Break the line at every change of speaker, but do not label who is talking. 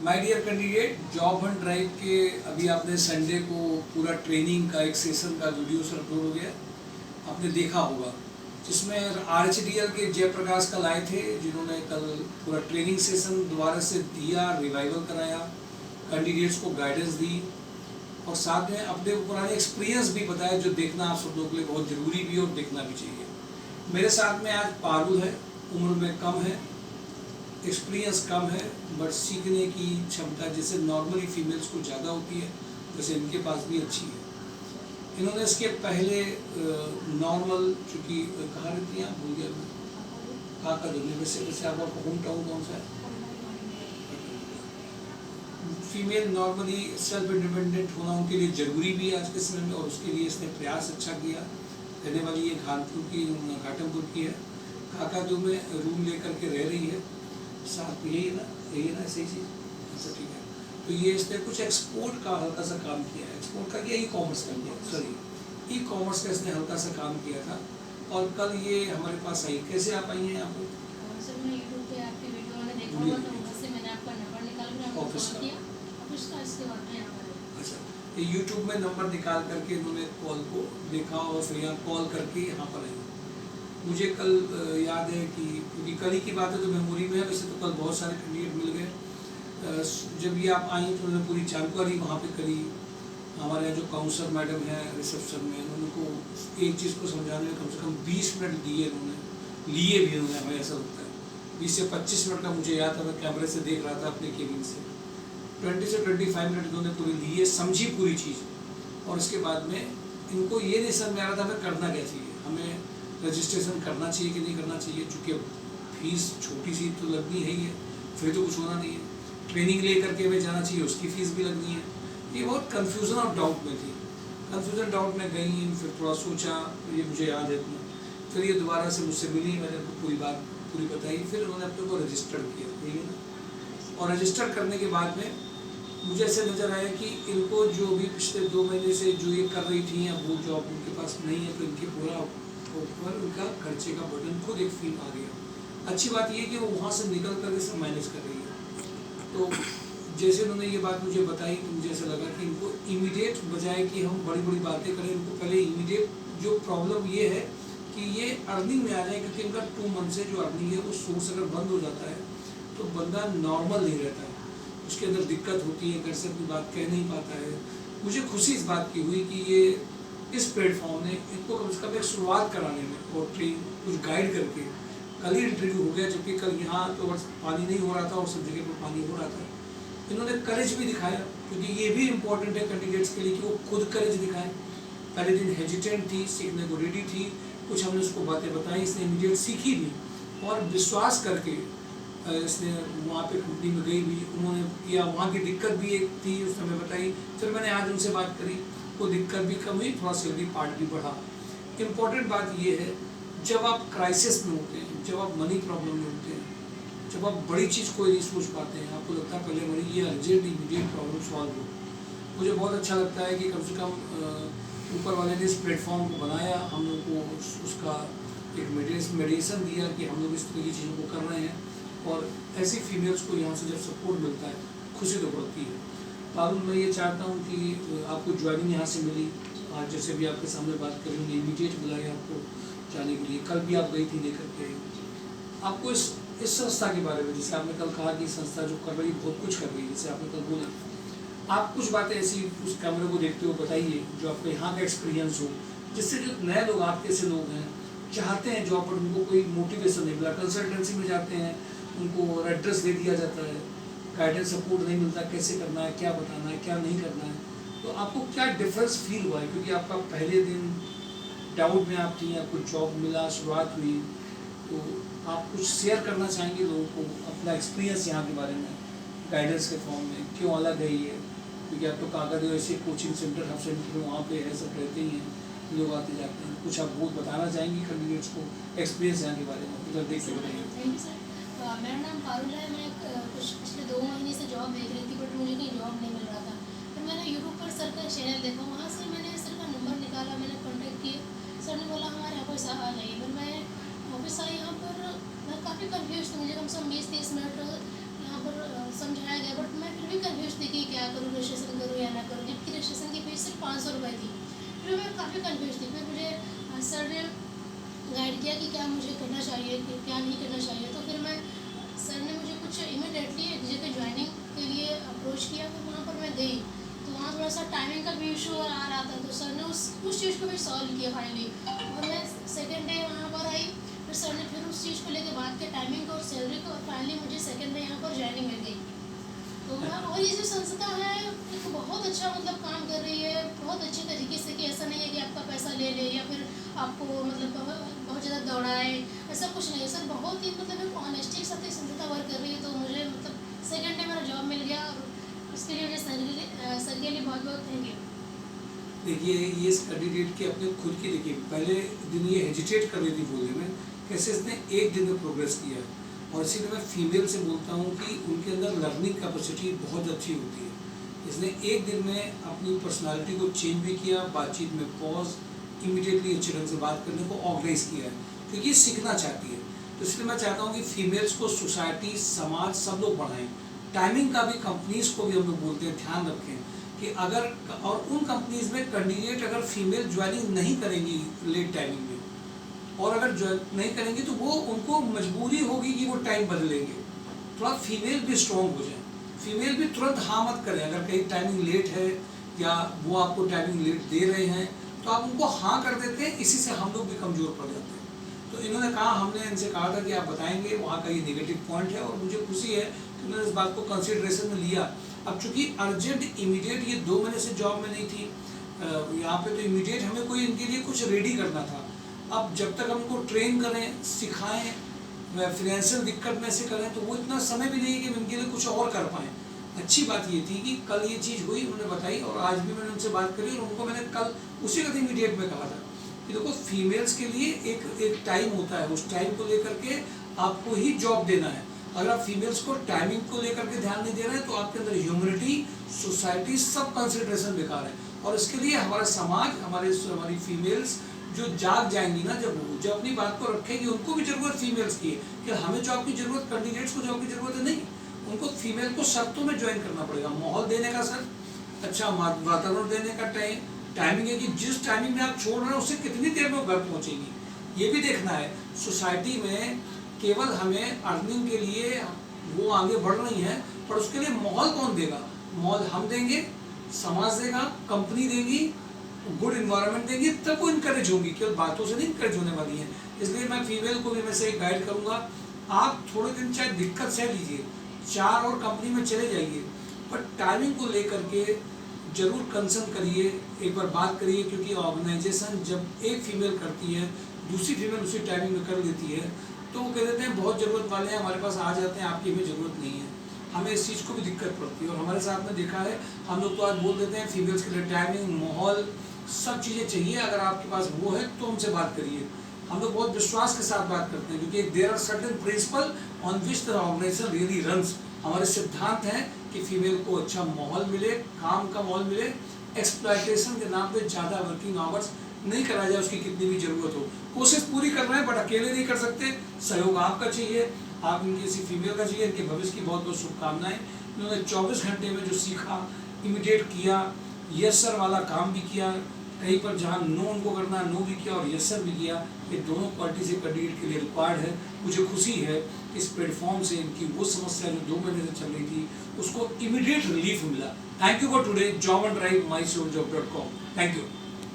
My dear candidate, job hunt drive के अभी आपने संडे को पूरा ट्रेनिंग का एक सेशन का वीडियो से अपलोड हो गया, आपने देखा होगा, जिसमें RHDL के जयप्रकाश कल आए थे, जिन्होंने कल पूरा ट्रेनिंग सेशन दोबारा से दिया, रिवाइवल कराया, कैंडिडेट्स को गाइडेंस दी और साथ में अपने पुराने एक्सपीरियंस भी बताया, जो देखना आप सब लोगों के लिए बहुत ज़रूरी भी है और देखना भी चाहिए। मेरे साथ में आज पारुल है, उम्र में कम है, एक्सपीरियंस कम है, बट सीखने की क्षमता जैसे नॉर्मली फीमेल्स को ज़्यादा होती है, वैसे इनके पास भी अच्छी है। इन्होंने इसके पहले नॉर्मल, चूँकि कहाँ रहती हैं आप, भूल गया मैं, काका दुनिया, वैसे आपका होम टाउन कौन सा है? फीमेल नॉर्मली सेल्फ इंडिपेंडेंट होना उनके लिए ज़रूरी भी है आज के समय में, और उसके लिए इसने प्रयास अच्छा किया। रहने वाली ये घाटमपुर की है, काकादू में रूम लेकर के रह रही है, साथ में यही है ना सही चीज़, अच्छा ठीक है। तो ये इसने कुछ एक्सपोर्ट का हल्का सा काम किया है, एक्सपोर्ट का किया, ई-कॉमर्स का किया, सॉरी ई-कॉमर्स का इसने हल्का सा काम किया था, और कल ये हमारे पास आई। कैसे आप आई हैं यहाँ पर?
सर मैं यूट्यूब पे आपकी वीडियो मैंने देखा हुआ था, वहाँ से मैंने आपका नंबर निकाल कर आपको
ऑफिस
कॉल
का?
किया, ऑफिस का इसके बाद में यहाँ पर।
अच्छा, ये यूट्यूब में नंबर निकाल करके इन्होंने कॉल को देखा और फिर यहाँ कॉल करके यहाँ पर आई। मुझे कल याद है कि क्योंकि कल ही की बात है तो मेमोरी में है, वैसे तो कल बहुत सारे कैंडिडेट मिल गए। जब ये आप आई तो उन्होंने पूरी जानकारी वहाँ पे करी। हमारे यहाँ जो काउंसलर मैडम है रिसेप्शन में, उनको एक चीज़ को समझाने में कम से कम 20 मिनट दिए लिए भी उन्होंने, हमें ऐसा लगता है 20 से 25 मिनट का मुझे याद था, मैं कैमरे से देख रहा था अपने केबिन से। 20 से 25 मिनट इन्होंने पूरी लिए, समझी पूरी चीज़, और उसके बाद में इनको ये नहीं समझ में आ रहा था हमें करना क्या चाहिए, हमें रजिस्ट्रेशन करना चाहिए कि नहीं करना चाहिए, चूँकि फीस छोटी सी तो लगनी है ही है, फिर तो कुछ होना नहीं है, ट्रेनिंग ले करके हमें जाना चाहिए, उसकी फ़ीस भी लगनी है। ये बहुत कन्फ्यूज़न और डाउट में थी, कन्फ्यूज़न डाउट में गई, फिर थोड़ा सोचा, ये मुझे याद है इतना, फिर ये दोबारा से मुझसे मिली, मैंने उनको पूरी बात पूरी बताई, फिर उन्होंने अपने को रजिस्टर्ड किया, ठीक है ना। और रजिस्टर करने के बाद में मुझे ऐसे नज़र आया कि इनको जो भी पिछले 2 महीने से जो ये कर रही थी, या वो जॉब उनके पास नहीं है, तो इनके पूरा ऊपर उनका खर्चे का बर्डन खुद एक फील आ गया। अच्छी बात ये कि वो वहाँ से निकल कर सब मैनेज कर रही है। तो जैसे उन्होंने ये बात मुझे बताई तो मुझे ऐसा लगा कि इनको इमीडिएट, बजाय कि हम बड़ी बड़ी बातें करें, इनको पहले इमीडिएट जो प्रॉब्लम ये है कि ये अर्निंग में आ जाए, क्योंकि इनका 2 मंथ से जो अर्निंग है वो सोर्स अगर बंद हो जाता है तो बंदा नॉर्मल नहीं रहता है, उसके अंदर दिक्कत होती है, घर से अपनी बात कह नहीं पाता है। मुझे खुशी इस बात की हुई कि ये इस प्लेटफॉर्म ने इनको कम से कम एक शुरुआत कराने में और कुछ गाइड करके, कल ही इंटरव्यू हो गया, जबकि कल यहाँ तो बस पानी नहीं हो रहा था और सब जगह पर पानी हो रहा था। इन्होंने करेज भी दिखाया, क्योंकि ये भी इम्पोर्टेंट है कैंडिडेट्स के लिए कि वो खुद करेज दिखाएं। पहले दिन हेजिटेंट थी, सीखने को रेडी थी, कुछ हमने उसको बातें बताई, इसने इमीडिएट सीखी भी, और विश्वास करके इसने वहाँ पे कंपनी में गई भी, उन्होंने किया। वहाँ की दिक्कत भी एक थी, उसने हमें बताई, फिर मैंने आज उनसे बात करी, वो दिक्कत भी कम हुई, थोड़ा सैलरी पार्ट भी बढ़ा। इम्पोर्टेंट बात ये है, जब आप क्राइसिस में होते हैं, जब आप मनी प्रॉब्लम में होते हैं, जब आप बड़ी चीज़ कोई नहीं सोच पाते हैं, आपको लगता है पहले मनी, ये अर्जेंट इमीडिएट प्रॉब्लम सॉल्व हो। मुझे बहुत अच्छा लगता है कि कम से कम ऊपर वाले ने इस प्लेटफॉर्म को बनाया, हम लोग को उसका एक मेडिटेशन दिया कि हम लोग इस तरह की चीज़ों को कर रहे हैं, और ऐसी फीमेल्स को यहाँ से जब सपोर्ट मिलता है, खुशी तो बढ़ती है। पारुल, मैं ये चाहता हूँ कि आपको ज्वाइनिंग यहाँ से मिली, आज जैसे भी आपके सामने बात कर रही हूँ, इमीडिएट बुलाया आपको जाने के लिए, कल भी आप गई थी लेकर के। आपको इस संस्था के बारे में, जैसे आपने कल कहा कि संस्था जो कर रही बहुत कुछ कर रही है, जैसे आपने कल बोला, आप कुछ बातें ऐसी उस कैमरे को देखते हो बताइए जो आपको यहाँ का एक्सपीरियंस हो, जिससे जो नए लोग, आपके ऐसे लोग हैं, चाहते हैं जॉब पर, उनको कोई मोटिवेशन नहीं मिला, कंसल्टेंसी में जाते हैं, उनको एड्रेस दे दिया जाता है, गाइडेंस सपोर्ट नहीं मिलता, कैसे करना है, क्या बताना है, क्या नहीं करना है, तो आपको क्या डिफरेंस फील हुआ है? क्योंकि आपका पहले दिन डाउट में आप थी, आपको जॉब मिला, शुरुआत हुई, तो आप कुछ शेयर करना चाहेंगे लोगों को अपना एक्सपीरियंस यहाँ के बारे में, गाइडेंस के फॉर्म में, क्यों अलग है ये? क्योंकि आप तो कागज ऐसे कोचिंग सेंटर, हब सेंटर में वहाँ पे है, सब रहते ही हैं, लोग आते जाते हैं, कुछ आप बहुत बताना चाहेंगी कैंडिडेट्स को एक्सपीरियंस यहाँ के बारे में, उधर देख के बताइए।
Thank you sir. मेरा नाम पारुल है, मैं कुछ पिछले 2 महीने से जॉब देख रही थी, बट मुझे कहीं जॉब नहीं मिल रहा था। फिर मैंने यूट्यूब पर सर का चैनल देखा, वहाँ से मैंने सर का नंबर निकाला, मैंने कॉन्टैक्ट किया, सर ने बोला हमारे यहाँ कोई सवाल नहीं है। फिर मैं ऑफिस आई, यहाँ पर मैं काफ़ी कन्फ्यूज थी, मुझे कम से कम 20-30 मिनट यहाँ पर समझाया गया, बट मैं करूँ, रजिस्ट्रेशन करूँ या ना करूँ, जबकि रजिस्ट्रेशन की फीस सिर्फ 500 रुपये थी। फिर मैं काफ़ी कन्फ्यूज थी। फिर मुझे सर ने गाइड किया कि क्या मुझे करना चाहिए कि क्या नहीं करना चाहिए। तो फिर सर ने मुझे कुछ इमीडिएटली एक जगह ज्वाइनिंग के लिए अप्रोच किया। फिर वहाँ पर मैं गई, तो वहाँ थोड़ा सा टाइमिंग का भी इशू आ रहा था, तो सर ने उस चीज़ को भी सॉल्व किया फाइनली। और मैं सेकेंड डे वहाँ पर आई, फिर सर ने फिर उस चीज़ को लेकर बात किया, टाइमिंग को और सैलरी को, और फाइनली मुझे सेकेंड डे यहाँ पर ज्वाइनिंग मिल गई। तो और ये जो संस्था है एक बहुत अच्छा मतलब काम कर रही है, बहुत अच्छे तरीके से, कि ऐसा नहीं है कि आपका पैसा ले ले या फिर आपको मतलब बहुत ज़्यादा दौड़ाए, ऐसा कुछ नहीं है सर। बहुत ही मतलब एक ऑनेस्टी के साथ ये संस्था वर्क कर रही है। तो मुझे मतलब सेकेंड डे मेरा जॉब मिल गया, और उसके लिए मुझे सर के लिए बहुत बहुत थैंक यू।
देखिए, ये इस कैंडिडेट के अपने खुद की, देखिए पहले दिन ये हेजिटेट कर रही थी बोलने में, कैसे इसने एक दिन में प्रोग्रेस किया है। और इसीलिए मैं फीमेल से बोलता हूँ कि उनके अंदर लर्निंग कैपेसिटी बहुत अच्छी होती है। इसने एक दिन में अपनी पर्सनालिटी को चेंज भी किया, बातचीत में पॉज, इमीडिएटली अच्छे ढंग से बात करने को ऑर्गेनाइज किया है, क्योंकि ये सीखना चाहती है। तो इसलिए मैं चाहता हूँ कि फीमेल्स को सोसाइटी, समाज, सब लोग बढ़ाएं। टाइमिंग का भी कंपनीज को भी हम लोग बोलते हैं ध्यान रखें कि अगर, और उन कंपनीज में कैंडिडेट अगर फीमेल ज्वाइनिंग नहीं करेंगी लेट टाइमिंग में, और अगर ज्वाइन नहीं करेंगी तो वो उनको मजबूरी होगी कि वो टाइम बदलेंगे। थोड़ा फीमेल भी स्ट्रॉन्ग हो जाए, फीमेल भी तुरंत हाँ मत करें। अगर कहीं टाइमिंग लेट है या वो आपको टाइमिंग लेट दे रहे हैं तो आप उनको हाँ कर देते हैं, इसी से हम लोग भी कमज़ोर पड़ जाते हैं। तो इन्होंने कहा, हमने इनसे कहा था कि आप बताएंगे वहाँ का ये नेगेटिव पॉइंट है, और मुझे खुशी है कि उन्होंने इस बात को कंसिडरेशन में लिया। अब चूँकि अर्जेंट इमीडिएट ये 2 महीने से जॉब में नहीं थी, यहाँ पे तो इमीडिएट हमें कोई इनके लिए कुछ रेडी करना था। अब जब तक हम उनको ट्रेन करें, सिखाएं, फाइनेंशियल दिक्कत में से करें, तो वो इतना समय भी नहीं है कि हम इनके लिए कुछ और कर पाएँ। अच्छी बात ये थी कि कल ये चीज़ हुई, उन्होंने बताई, और आज भी मैंने उनसे बात करी, और उनको मैंने कल उसी का इमीडिएट में कहा था कि देखो फीमेल्स के लिए एक टाइम होता है, उस टाइम को लेकर के आपको ही जॉब देना है। अगर आप फीमेल्स को टाइमिंग को लेकर के ध्यान नहीं दे रहे हैं तो आपके अंदर ह्यूमनिटी, सोसाइटी, सब कंसिडरेशन बेकार है। और इसके लिए हमारा समाज, हमारी फीमेल्स जो जाग जाएंगी ना, जब अपनी बात को रखेंगी, उनको भी जरूरत फीमेल्स की है कि हमें जॉब की जरूरत, कैंडिडेट्स को जॉब की जरूरत है नहीं, उनको फीमेल को शर्तों में ज्वाइन करना पड़ेगा। माहौल देने का सर, अच्छा वातावरण देने का टाइमिंग है कि जिस टाइमिंग में आप छोड़ रहे हैं उससे कितनी देर में घर पहुंचेंगी, ये भी देखना है। सोसाइटी में केवल हमें अर्निंग के लिए वो आगे बढ़ रही है, पर उसके लिए माहौल कौन देगा? माहौल हम देंगे, समाज देगा, कंपनी देगी, गुड इन्वायरमेंट देंगे, तब वो इनकरेज होंगी, केवल बातों से नहीं इनकरेज होने वाली है। इसलिए मैं फीमेल को भी मैं से गाइड करूँगा, आप थोड़े दिन चाहे दिक्कत सह लीजिए, 4 और कंपनी में चले जाइए, पर टाइमिंग को लेकर के जरूर कंसर्न करिए, एक बार बात करिए, क्योंकि ऑर्गेनाइजेशन जब एक फीमेल करती है, दूसरी फीमेल उसी टाइमिंग में कर लेती है, तो वो कह देते हैं बहुत ज़रूरत वाले हैं हमारे पास आ जाते हैं, आपकी हमें ज़रूरत नहीं है। हमें इस चीज़ को भी दिक्कत पड़ती है, और हमारे साथ में देखा है, हम लोग तो आज बोल देते हैं फीमेल्स के लिए टाइमिंग, माहौल, सब चीज़ें चाहिए। अगर आपके पास वो है तो हमसे बात करिए। हम लोग बहुत विश्वास के साथ बात करते हैं, क्योंकि there are certain principle on which the organization really runs. हमारे सिद्धांत हैं कि फीमेल को अच्छा माहौल मिले, काम का माहौल मिले, एक्सप्लॉयटेशन के नाम पे ज़्यादा वर्किंग आवर्स नहीं कराया जाए, उसकी कितनी भी ज़रूरत हो। कोशिश पूरी कर रहे हैं, बट अकेले नहीं कर सकते, सहयोग आपका चाहिए, आप इनकी किसी फीमेल का चाहिए। इनके भविष्य की बहुत बहुत शुभकामनाएं। इन्होंने 24 घंटे में जो सीखा, इमीडिएट किया, यस सर वाला काम भी किया, कहीं पर जहाँ नो उनको करना नो भी किया और यस सर भी किया। ये दोनों क्वालिटी से कैंडिडेट के लिए रिक्वायर्ड है। मुझे खुशी है इस प्लेटफॉर्म से इनकी वो समस्या जो 2 महीने से चल रही थी उसको इमीडिएट रिलीफ मिला। Thank you for today, job and drive, mysouljob.com। Thank you.